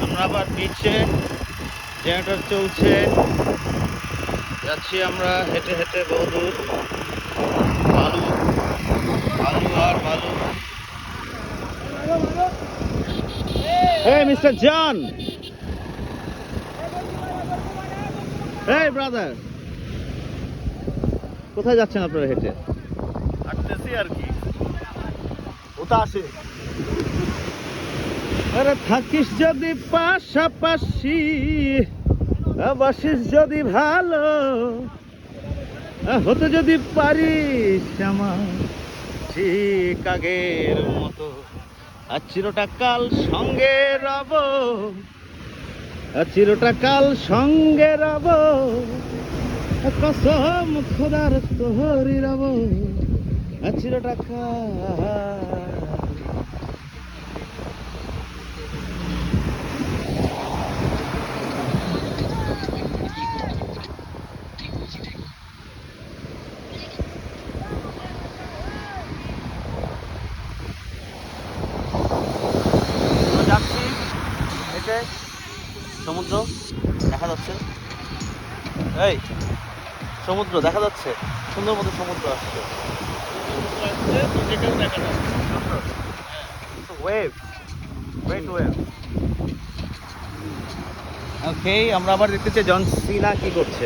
আমরা আবার বিচে জেনারেটর চলছে, যাচ্ছি আমরা হেঁটে হেঁটে বহুদূর। বালু বালু আর বালু। Hey, Mr. John. Hey, brother. কোথায় যাচ্ছেন আপনারা হেঁটে? হাঁটতেছি আর কি, ওটা আসে। আরে থাকিস যদি পাশাপাশি, বাসিস যদি ভালো, হতে যদি পারিস আমার ঠিক আগের মতো, আর চিরটা কাল সঙ্গে রব, আর চিরটা কাল সঙ্গে রব, কসম খোদার তোহরি রব, আর চিরটা কাল। যাচ্ছি হেঁটে, সমুদ্র দেখা যাচ্ছে, এই সমুদ্র দেখা যাচ্ছে, সুন্দর মতো সমুদ্র আসছে, ওয়েভ, গ্রেট ওয়েভ। ওকে, আমরা আবার দেখতেছি জন সিনা কি করছে।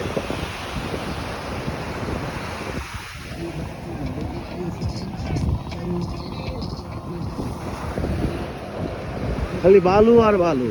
খালি বালু আর বালু।